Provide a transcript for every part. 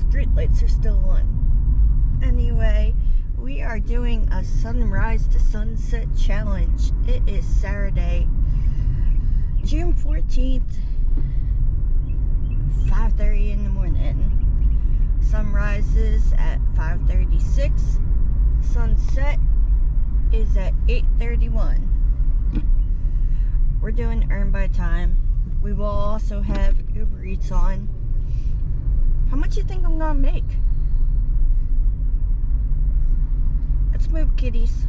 streetlights are still on. Anyway, we are doing a sunrise to sunset challenge. It is Saturday, June 14th, 5:30 in the morning. Sunrise is at 5:36. Sunset is at 8:31. We're doing earn by time. We will also have Uber Eats on. How much you think I'm gonna make? Let's move, kitties.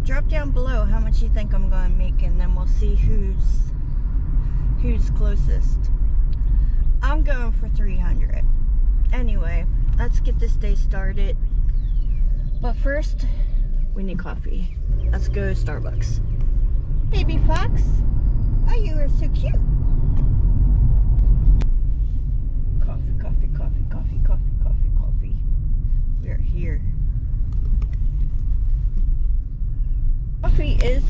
Drop down below how much you think I'm gonna make, and then we'll see who's closest. I'm going for 300. Anyway, let's get this day started. But first, we need coffee. Let's go to Starbucks. Baby Fox, oh, you are so cute. Coffee, coffee, coffee, coffee, coffee, coffee, coffee. We are here. Coffee is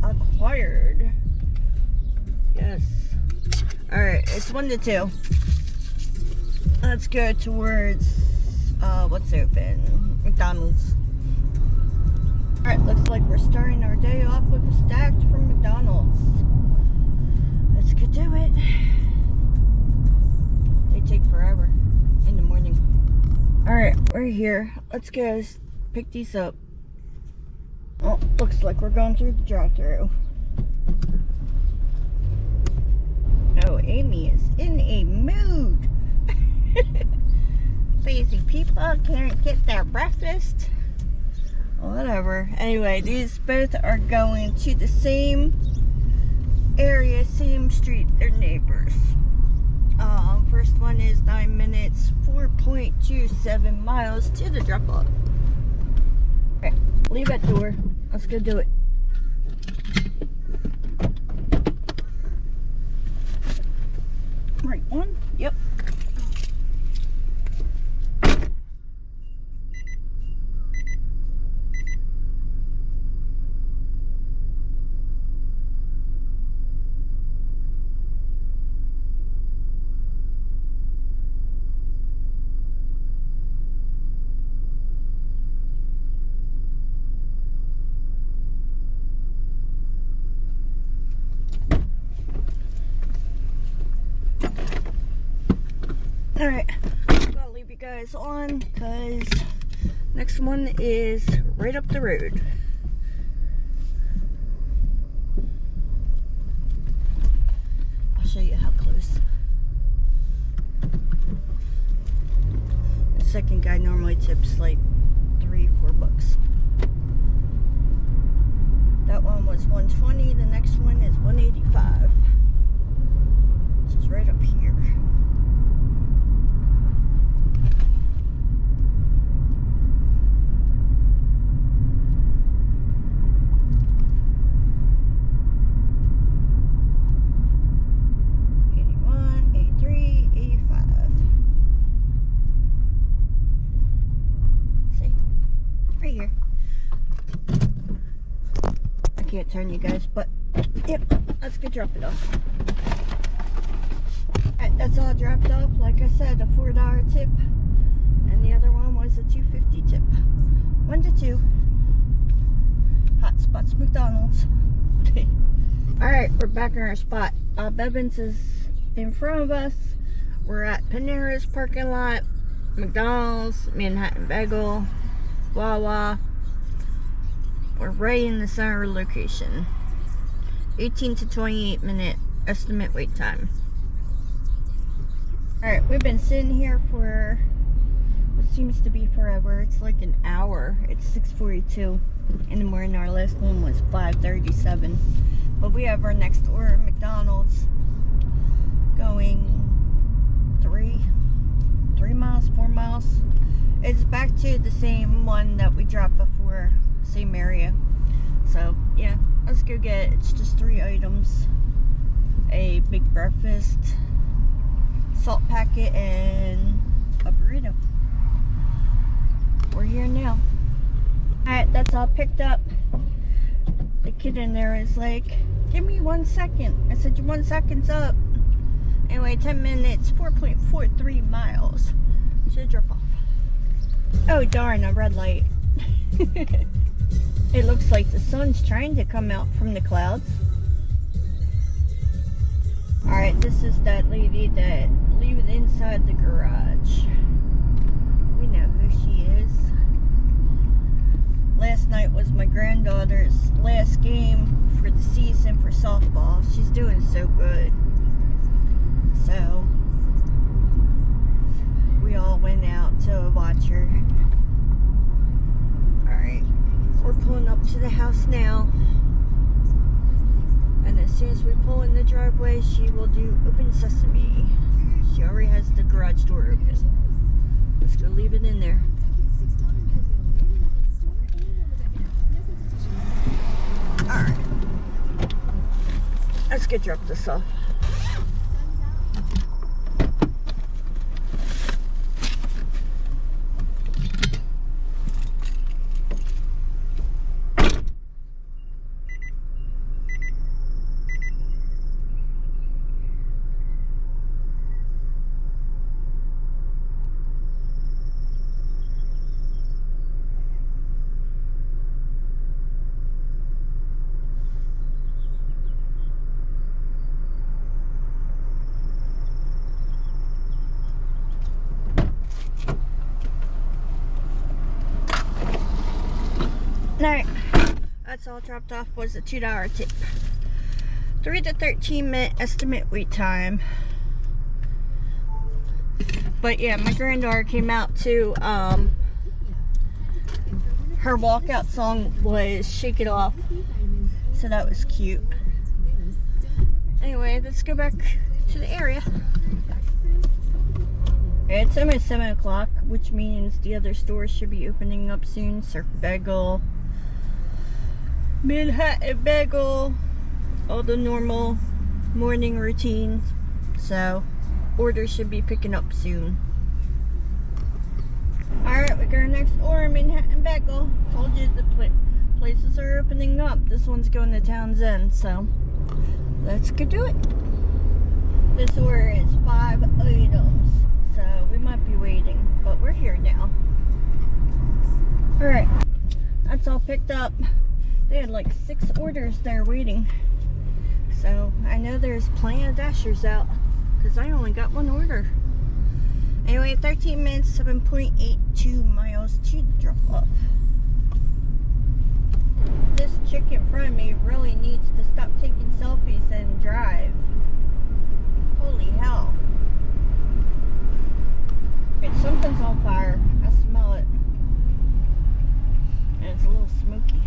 acquired. Yes. Alright, it's 1 to 2. Let's go towards, what's open? McDonald's. Alright, looks like we're starting our day off with a stack from McDonald's. Let's go do it. They take forever in the morning. Alright, we're here. Let's go pick these up. Oh, looks like we're going through the drive-thru. Oh, Amy is in a mood. Lazy people can't get their breakfast. Whatever. Anyway, these both are going to the same area, same street. They're neighbors. First one is 9 minutes, 4.27 miles to the drop-off. Okay, leave at door. Let's go do it. Right one? Yep. Alright, I'm gonna leave you guys on because next one is right up the road. I'll show you how close. The second guy normally tips like $3-4. That one was 120, the next one is 185, which is right up here. Can't turn you guys, but yep, let's go drop it off. Alright, that's all dropped off. Like I said, a $4 tip, and the other one was a $2.50 tip. 1 to 2. Hot Spots McDonald's. Alright, we're back in our spot. Bevins is in front of us. We're at Panera's parking lot, McDonald's, Manhattan Bagel, Wawa. We're right in the center location. 18 to 28 minute estimate wait time. Alright, we've been sitting here for what seems to be forever. It's like an hour. It's 6:42 in the morning. Our last one was 5:37. But we have our next order, McDonald's, going 3 miles, 4 miles. It's back to the same one that we dropped before. Same area. So yeah, let's go get it. It's just 3 items: a big breakfast, salt packet, and a burrito. We're here now. Alright, that's all picked up. The kid in there is like, give me 1 second. I said, your 1 second's up. Anyway, 10 minutes, 4.43 miles to drop off. Oh darn, a red light. It looks like the sun's trying to come out from the clouds. Alright, this is that lady that lived inside the garage. We know who she is. Last night was my granddaughter's last game for the season for softball. She's doing so good. So, we all went out to watch her. Alright, we're pulling up to the house now. And as soon as we pull in the driveway, she will do open sesame. She already has the garage door open. Let's go leave it in there. Alright. Let's go drop this off. Alright, that's all dropped off. Was a $2 tip. 3 to 13 minute estimate wait time. But yeah, my granddaughter came out to, her walkout song was Shake It Off. So that was cute. Anyway, let's go back to the area. It's almost 7 o'clock, which means the other stores should be opening up soon. Surf Bagel, Manhattan Bagel, all the normal morning routines. So, orders should be picking up soon. Alright, we got our next order, Manhattan Bagel. Told you the places are opening up. This one's going to Town's End, so let's go do it. This order is 5 items, so we might be waiting, but we're here now. Alright, that's all picked up. They had like 6 orders there waiting. So I know there's plenty of dashers out because I only got 1 order. Anyway, 13 minutes, 7.82 miles to the drop off. This chick in front of me really needs to stop taking selfies and drive. Holy hell. Something's on fire. I smell it. And it's a little smoky.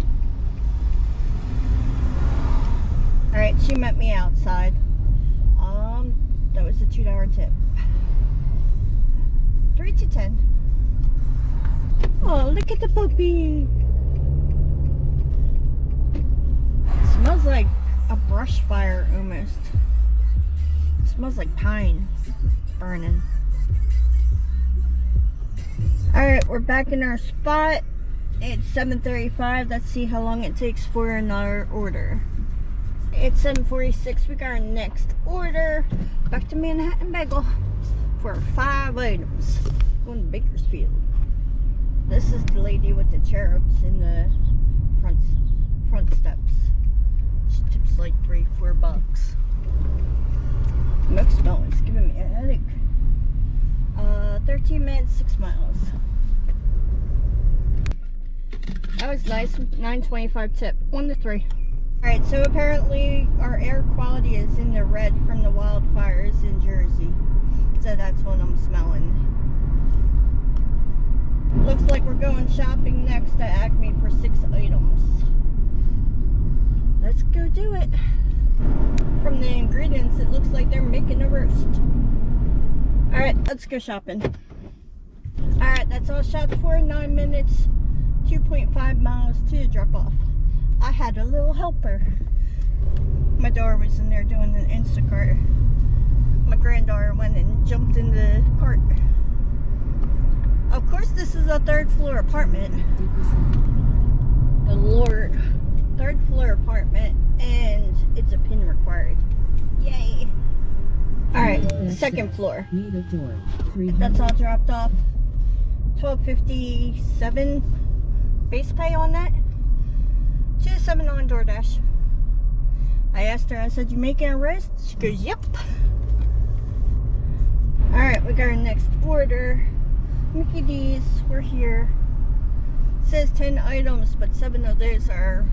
Alright, she met me outside. That was a $2 tip. 3 to 10. Oh, look at the puppy. It smells like a brush fire almost. It smells like pine burning. Alright, we're back in our spot. It's 7:35. Let's see how long it takes for another order. It's 7:46. We got our next order. Back to Manhattan Bagel for 5 items. Going to Bakersfield. This is the lady with the cherubs in the front steps. She tips like $3-4 bucks. Milk smelling's giving me a headache. 13 minutes, 6 miles. That was nice. 9.25 tip. 1 to 3. Alright, so apparently our air quality is in the red from the wildfires in Jersey. So that's what I'm smelling. Looks like we're going shopping next to Acme for 6 items. Let's go do it. From the ingredients, it looks like they're making a roast. Alright, let's go shopping. Alright, that's all shopped for. 9 minutes, 2.5 miles to drop off. I had a little helper. My daughter was in there doing an Instacart. My granddaughter went and jumped in the cart. Of course, this is a 3rd floor apartment. The Lord. 3rd floor apartment, and it's a PIN required. Yay. Alright, second floor. That's all dropped off. $12.57 base pay on that. $2.07 on DoorDash. I asked her, I said, "You making a wrist?" She goes, "Yep." Alright, we got our next order. Mickey D's, we're here. It says 10 items, but 7 of those are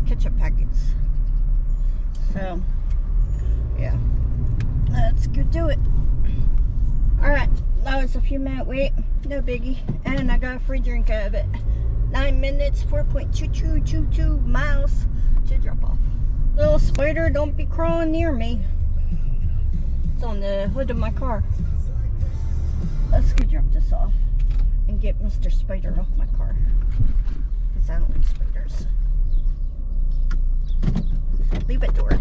ketchup packets. So, yeah. Let's go do it. Alright, that was a few minute wait. No biggie. And I got a free drink out of it. 9 minutes, 4.2222 miles to drop off. Little spider, don't be crawling near me. It's on the hood of my car. Let's go drop this off and get Mr. Spider off my car. Because I don't like spiders. Leave it door.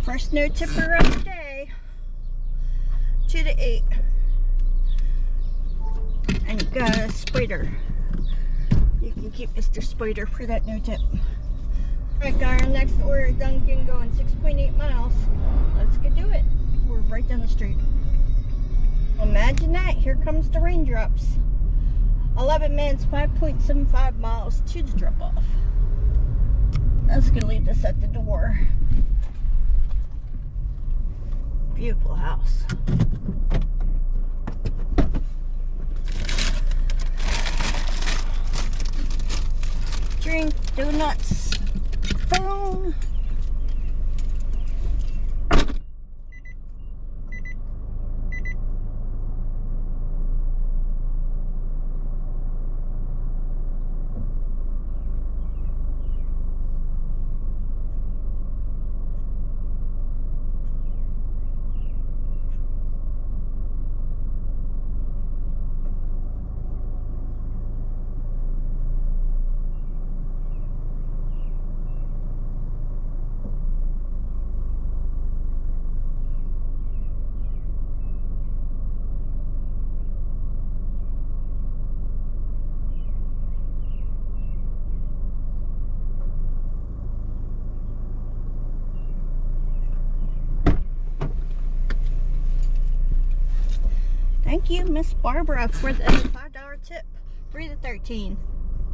First no tipper of the day. 2 to 8. And you got a spider. You can keep Mr. Spider for that no tip. Alright, got our next order. Dunkin' going 6.8 miles. Let's go do it. We're right down the street. Imagine that. Here comes the raindrops. 11 minutes, 5.75 miles to the drop off. Let's go leave this at the door. Beautiful house. Drink, donuts, phone. Thank you, Miss Barbara, for the $5 tip. 3 to 13.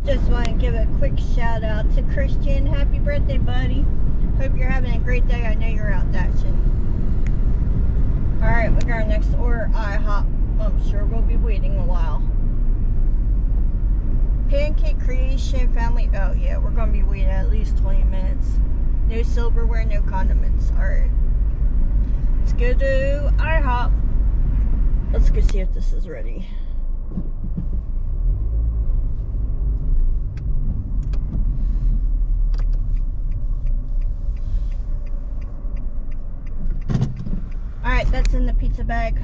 Just want to give a quick shout out to Christian. Happy birthday, buddy. Hope you're having a great day. I know you're out dashing. Alright, we got our next order. IHOP. I'm sure we'll be waiting a while. Pancake Creation Family. Oh, yeah, we're going to be waiting at least 20 minutes. No silverware, no condiments. Alright. Let's go to IHOP. Let's go see if this is ready. Alright, that's in the pizza bag.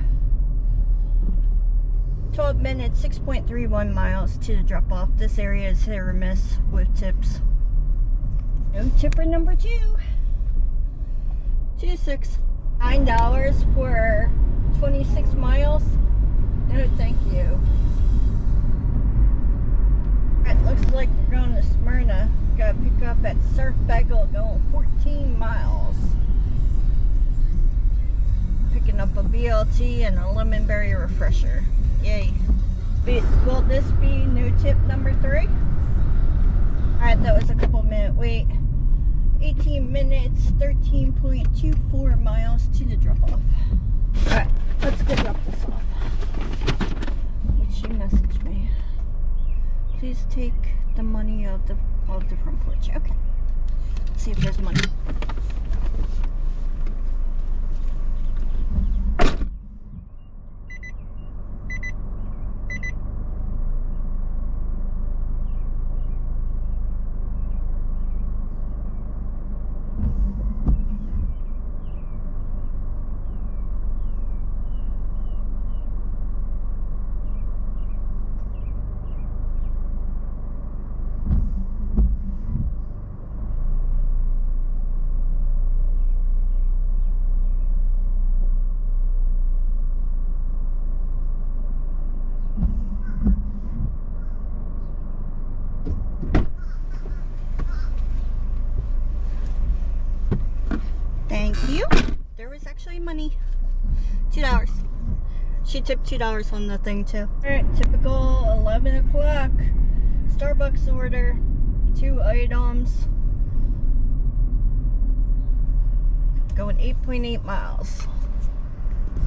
12 minutes, 6.31 miles to the drop off. This area is hit or miss with tips. No tipper number 2. 2.6. $9 for 26 miles. No, thank you. It looks like we're going to Smyrna. Gotta pick up at Surf Bagel, going 14 miles. Picking up a BLT and a lemon berry refresher. Yay. Will this be no tip number 3? Alright, that was a couple minute wait. 18 minutes, 13.24 miles to the drop off. Alright, let's go drop this off. What she messaged me. Please take the money of the front porch. Okay. Let's see if there's money. Thank you. There was actually money. $2. She tipped $2 on the thing too. Alright, typical 11 o'clock. Starbucks order. 2 items. Going 8.8 miles.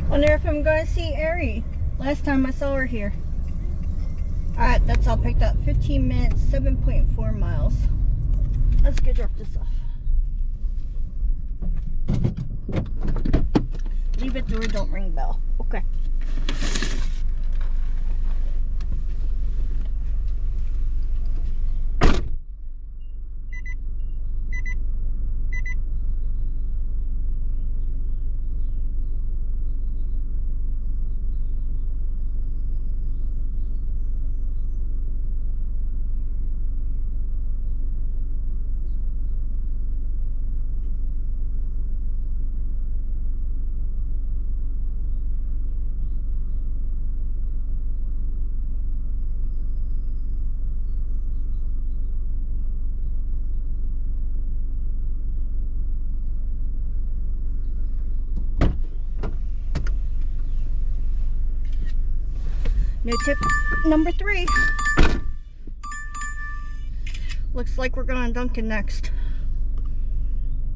Wonder if I'm going to see Ari. Last time I saw her here. Alright, that's all picked up. 15 minutes, 7.4 miles. Let's go drop this off. Leave it door, don't ring bell. Okay. No tip number 3. Looks like we're going to Dunkin' next.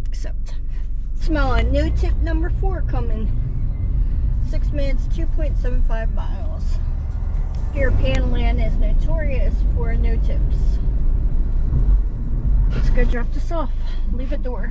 Except, smell a no tip number 4 coming. 6 minutes, 2.75 miles. Here, Panland is notorious for no tips. Let's go drop this off. Leave it door.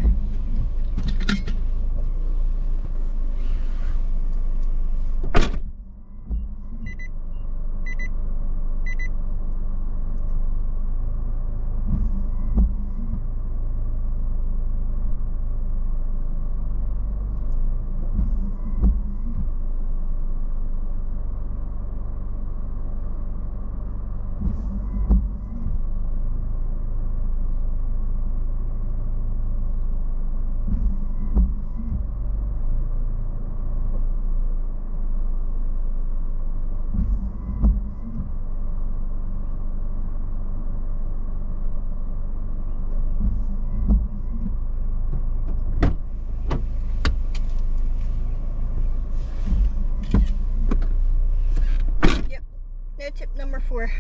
Tip number 4.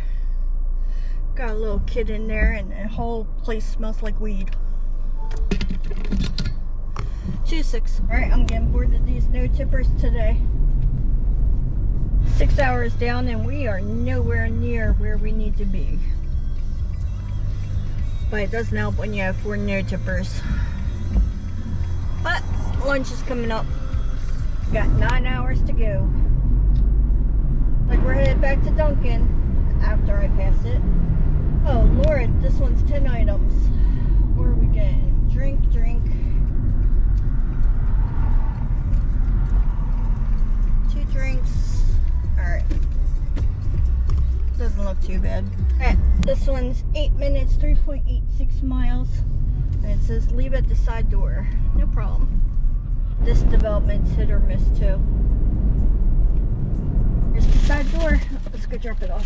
Got a little kid in there and the whole place smells like weed. 2.6. Alright, I'm getting bored of these no tippers today. 6 hours down and we are nowhere near where we need to be. But it doesn't help when you have 4 no tippers. But lunch is coming up. Got 9 hours to go. Like we're headed back to Dunkin' after I pass it. Oh Lord, this one's 10 items. What are we getting? Drink. Two drinks. Alright. Doesn't look too bad. Alright, this one's 8 minutes, 3.86 miles. And it says leave at the side door. No problem. This development's hit or miss too. Here's the side door. Let's go drop it off.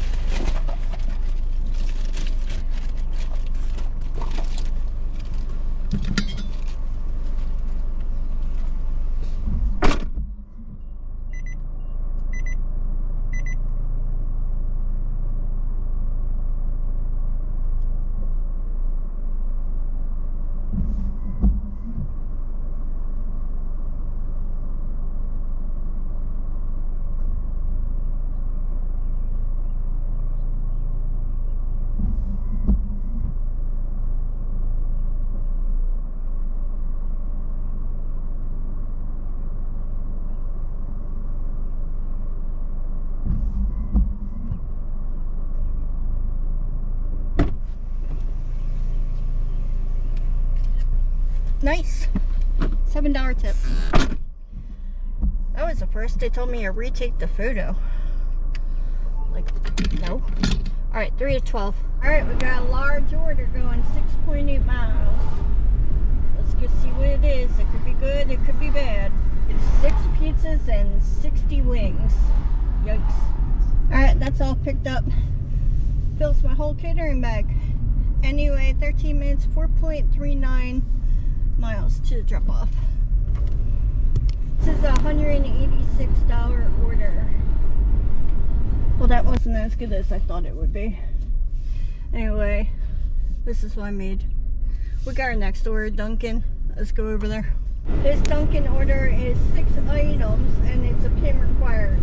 Nice. $7 tip. That was the first. They told me to retake the photo. Like, no. Alright, 3 to 12. Alright, we got a large order going 6.8 miles. Let's go see what it is. It could be good, it could be bad. It's 6 pizzas and 60 wings. Yikes. Alright, that's all picked up. Fills my whole catering bag. Anyway, 13 minutes, 4.39 miles to the drop off. This is a $186 order. Well, that wasn't as good as I thought it would be. Anyway, this is what I made. We got our next order, Dunkin'. Let's go over there. This Dunkin' order is 6 items and it's a PIN required.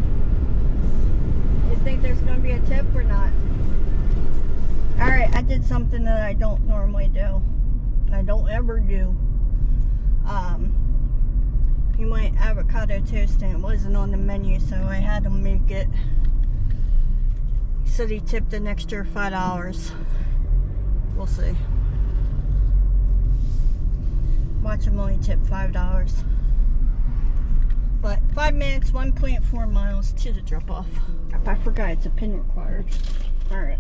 You think there's going to be a tip or not? Alright, I did something that I don't normally do. I don't ever do. He wanted avocado toast and it wasn't on the menu, so I had to make it. He said he tipped an extra $5. We'll see. Watch him only tip $5. But 5 minutes, 1.4 miles to the drop off. I forgot it's a PIN required. Alright.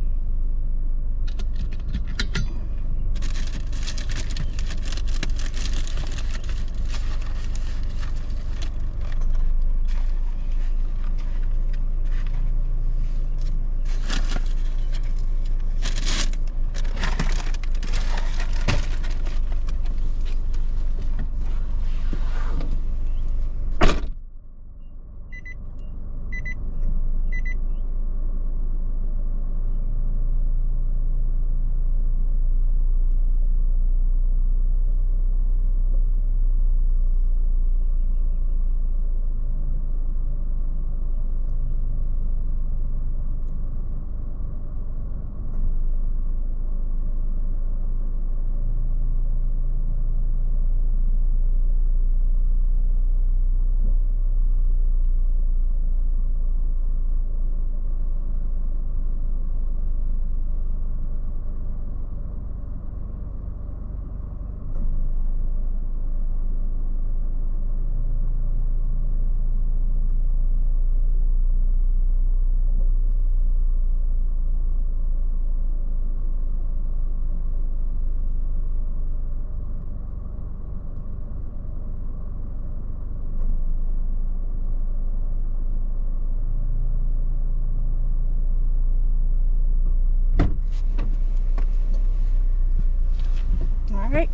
Alright,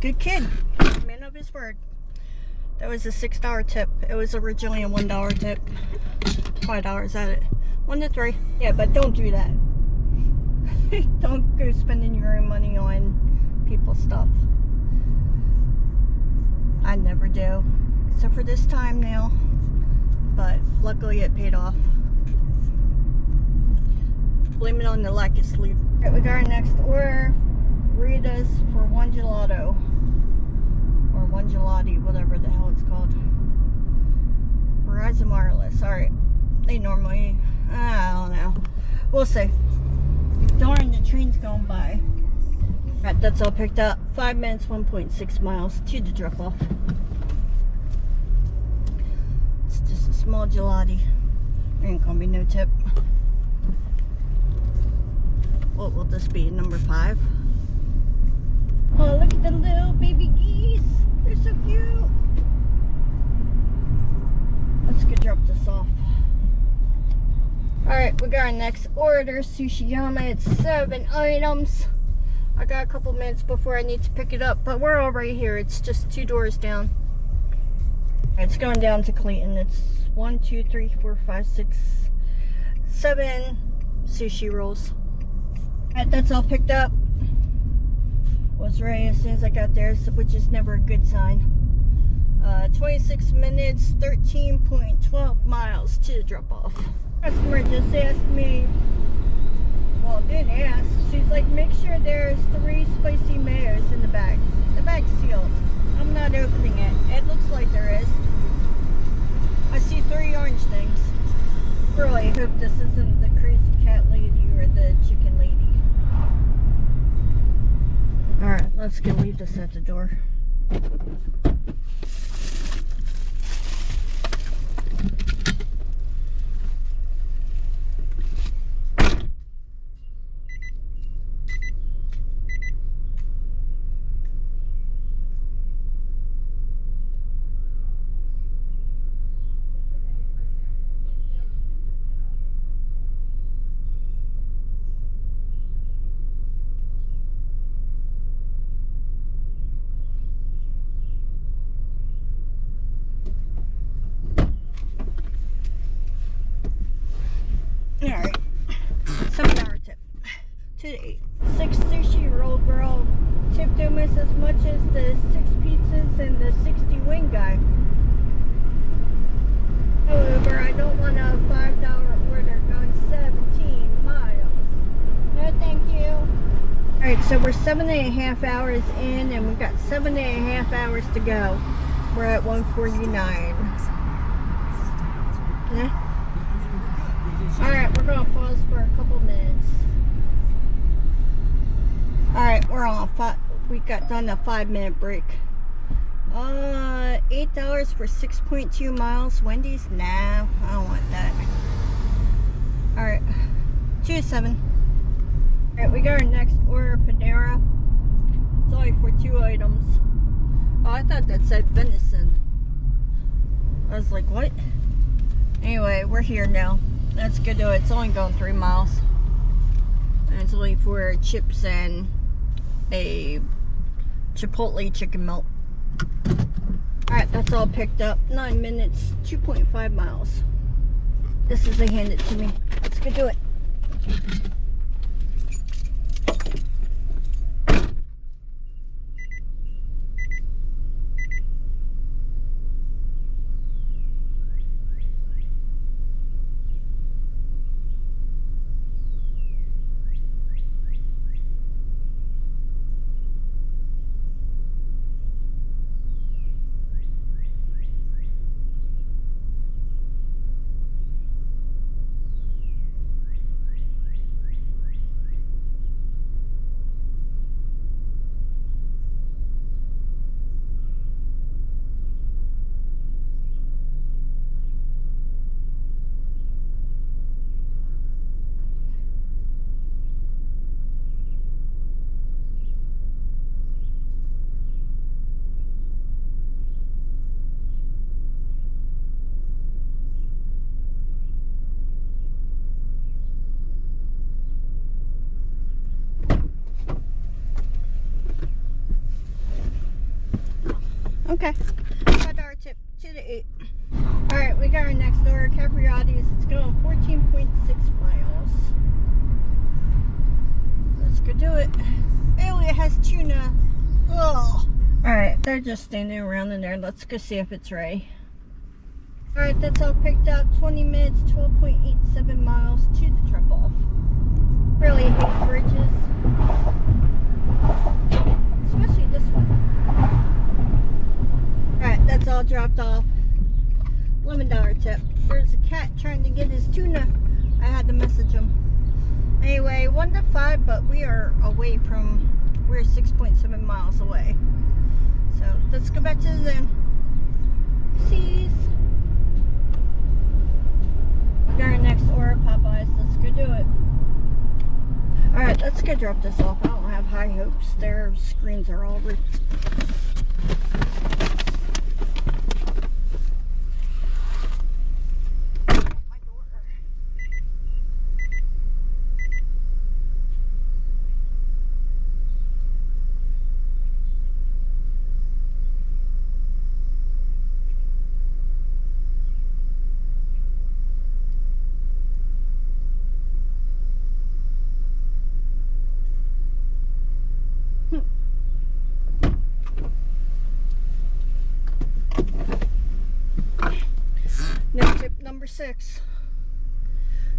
good kid. Man of his word. That was a $6 tip. It was originally a $1 tip. $5 at it. 1 to 3. Yeah, but don't do that. Don't go spending your own money on people's stuff. I never do. Except for this time now. But luckily it paid off. Blame it on the lack of sleep. Alright, we got our next order. Ritas for 1 gelato. Or 1 gelati, whatever the hell it's called. Verizon Wireless. Alright. They normally, I don't know. We'll see. Darn, the train's going by. Alright, that's all picked up. 5 minutes, 1.6 miles to the drop off. It's just a small gelati. There ain't gonna be no tip. What will this be? Number 5? Oh, look at the little baby geese. They're so cute. Let's go drop this off. Alright, we got our next order. Sushi Yama. It's 7 items. I got a couple minutes before I need to pick it up, but we're all right here. It's just 2 doors down. It's going down to Clayton. It's 1, 2, 3, 4, 5, 6, 7 sushi rolls. Alright, that's all picked up. Was ready as soon as I got there, which is never a good sign. 26 minutes, 13.12 miles to the drop off. Customer just asked me, well, didn't ask. She's like, make sure there's 3 spicy mayos in the bag. The bag's sealed. I'm not opening it. It looks like there is. I see 3 orange things. Really hope this isn't the crazy cat lady or the chicken lady. Alright, let's go leave this at the door. Alright. $7 tip. 2 to 8. 6 sushi roll girl tipped almost as much as the 6 pizzas and the 60 wing guy. However, I don't want a $5 order going 17 miles. No, thank you. Alright, so we're 7.5 hours in, and we've got 7.5 hours to go. We're at 149. Yeah. Alright, we're going to pause for a couple minutes. Alright, we're on we got done a 5-minute break. $8 for 6.2 miles. Wendy's? No, I don't want that. Alright, 2 to 7. Alright, we got our next order, Panera. It's only for 2 items. Oh, I thought that said venison. I was like, what? Anyway, we're here now. Let's go do it. It's only going 3 miles. And it's only for chips and a Chipotle chicken melt. Alright, that's all picked up. 9 minutes, 2.5 miles. This is a hand it to me. Let's go do it. Okay, $5 tip, 2 to 8. Alright, we got our next order, Capriati's. It's going 14.6 miles. Let's go do it. Oh, it has tuna. Oh. Alright, they're just standing around in there. Let's go see if it's ready. Alright, that's all picked up. 20 minutes, 12.87 miles to the drop off. Really hate bridges. Especially this one. Alright, that's all dropped off. $11 tip. There's a cat trying to get his tuna. I had to message him. Anyway, 1 to 5, but we are away from, we're 6.7 miles away. So let's go back to the Zen. Seas. We got our next order, Popeyes. Let's go do it. Alright, let's go drop this off. I don't have high hopes. Their screens are all ripped. No tip number 6.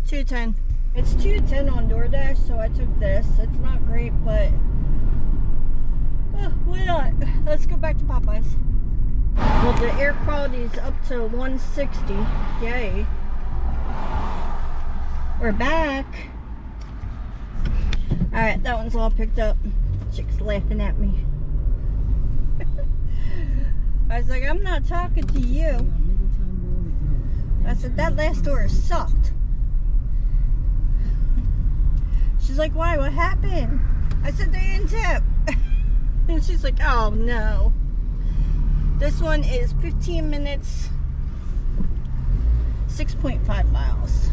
210. It's 210 on DoorDash, so I took this. It's not great, but why not? Let's go back to Popeyes. Well, the air quality is up to 160. Yay. We're back. Alright, that one's all picked up. Chick's laughing at me. I was like, I'm not talking to you. I said, that last order sucked. She's like, why? What happened? I said, they didn't tip. And she's like, oh no. This one is 15 minutes, 6.5 miles.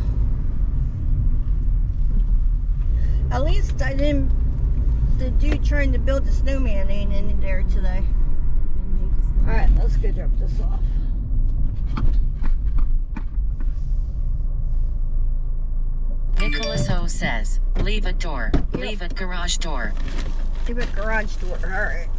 At least I didn't, the dude trying to build the snowman ain't in there today. Alright, let's go drop this off. also says, leave a door, Yep. leave a garage door. Leave a garage door. Alright.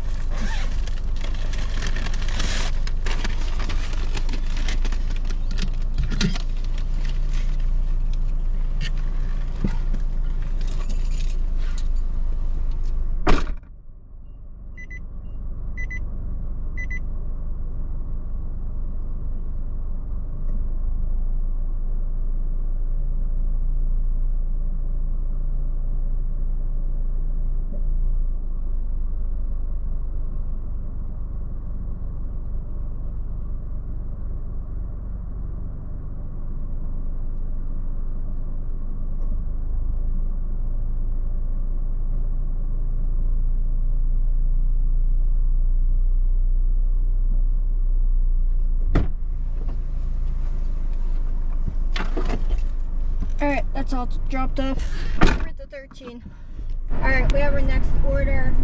Alright, that's all dropped off. We're at the 13. Alright, we have our next order.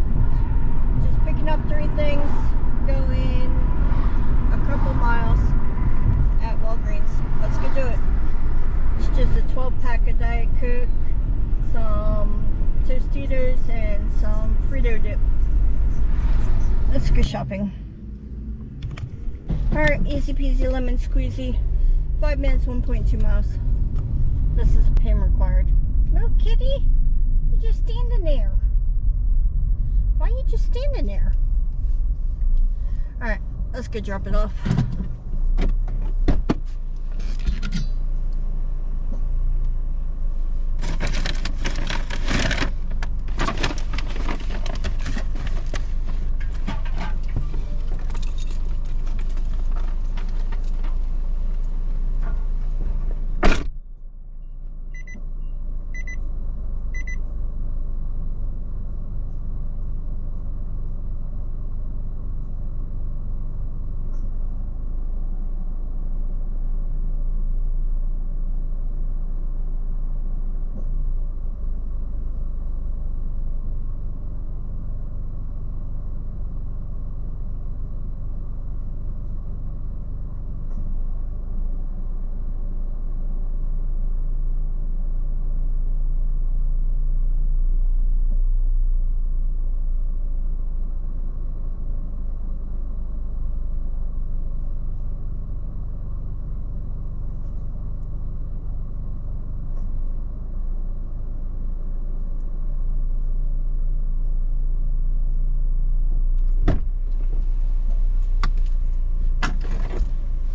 Just picking up 3 things, going a couple miles at Walgreens. Let's go do it. It's just a 12-pack of Diet Coke, some Tostitos, and some Frito dip. Let's go shopping. Alright, easy peasy lemon squeezy. 5 minutes, 1.2 miles. This is a payment required. No, kitty. You're just standing there. Why are you just standing there? Alright, let's go drop it off.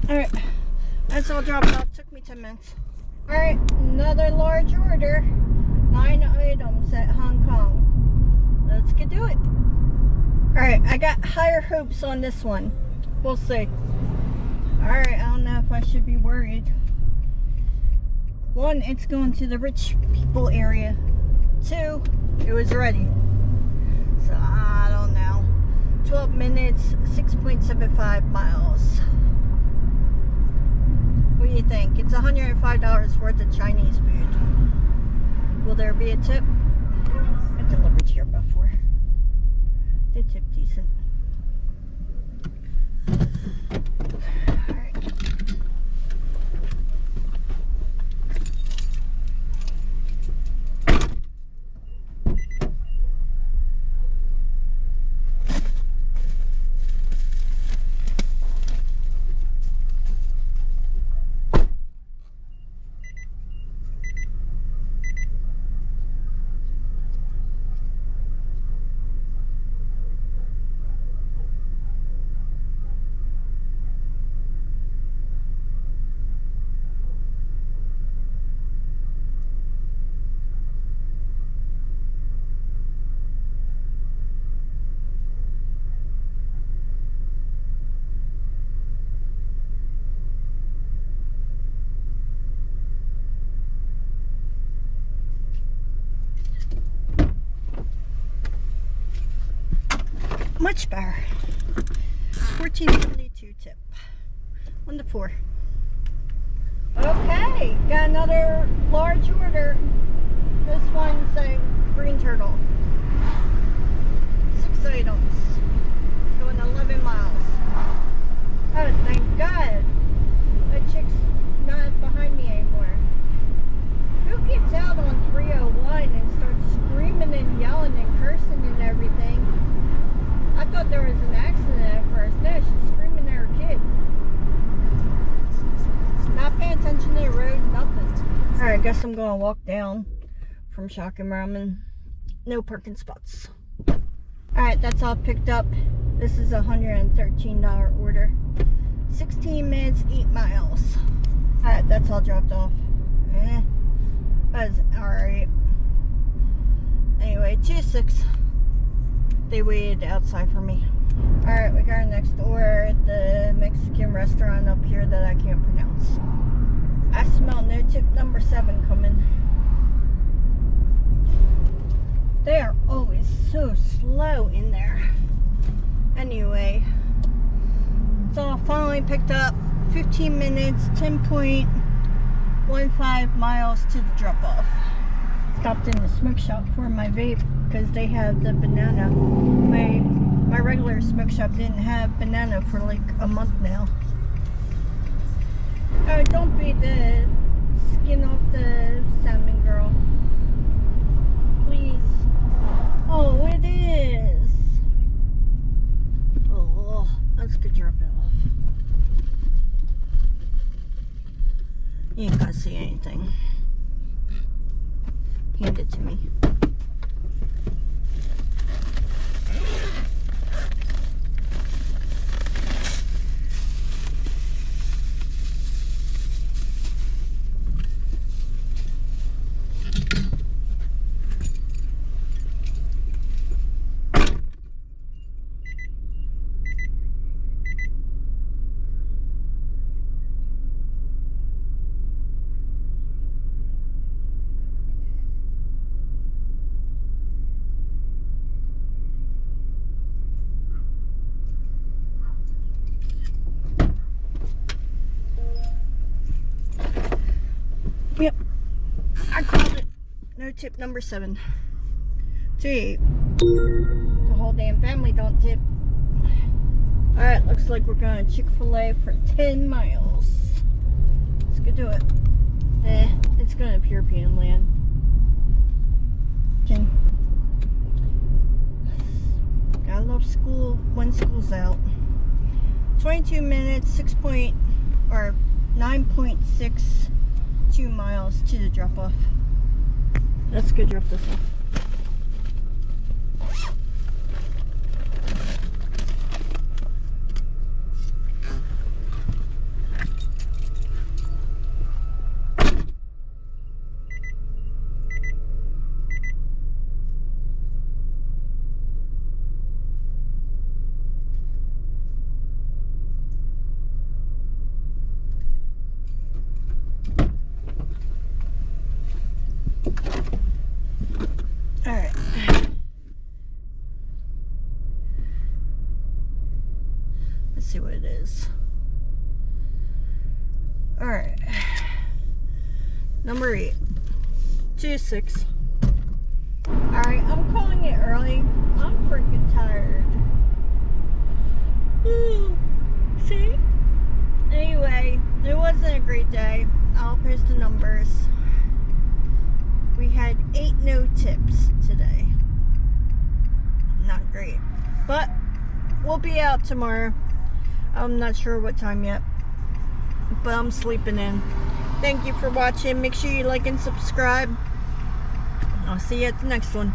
Alright, that's all dropped off. Took me 10 minutes. Alright, another large order. 9 items at Hong Kong. Let's get do it. Alright, I got higher hopes on this one. We'll see. Alright, I don't know if I should be worried. 1, it's going to the rich people area. 2, it was ready. So, I don't know. 12 minutes, 6.75 miles. What do you think? It's $105 worth of Chinese food. Will there be a tip? I delivered here before. They tip decent. Alright. Much better. 14.72 tip. 1 to 4. Okay, got another large order. This one's a green turtle. 6 items. Going 11 miles. Oh, thank God. That chick's not behind me anymore. Who gets out on 3 I'm gonna walk down from Shocking Ramen. No parking spots. Alright, that's all picked up. This is a $113 order. 16 minutes, 8 miles. Alright, that's all dropped off. That's alright. Anyway, 2-6. They waited outside for me. Alright, we got our next order at the Mexican restaurant up here that I can't pronounce. I smell no tip number 7 coming. They are always so slow in there. Anyway, it's all finally picked up. 15 minutes, 10.15 miles to the drop off. Stopped in the smoke shop for my vape because they have the banana. My regular smoke shop didn't have banana for like a month now. Oh, don't be the skin off the salmon girl. Please. Oh, it is. Oh, let's go drop it off. You ain't gonna see anything. Hand it to me. Yep, I called it. No tip number 7. 2-8. The whole damn family don't tip. Alright, looks like we're going to Chick-fil-A for 10 miles. Let's go do it. It's going to European land. Okay. Gotta love school when school's out. 22 minutes, 9.62 miles to the drop off. Let's go drop this off. Alright. Let's see what it is. Alright. Number 8. 2-6. Alright, I'm calling it early. I'm freaking tired. See? Anyway, it wasn't a great day. I'll post the numbers. We had 8 no tips today. Not great. But we'll be out tomorrow. I'm not sure what time yet. But I'm sleeping in. Thank you for watching. Make sure you like and subscribe. I'll see you at the next one.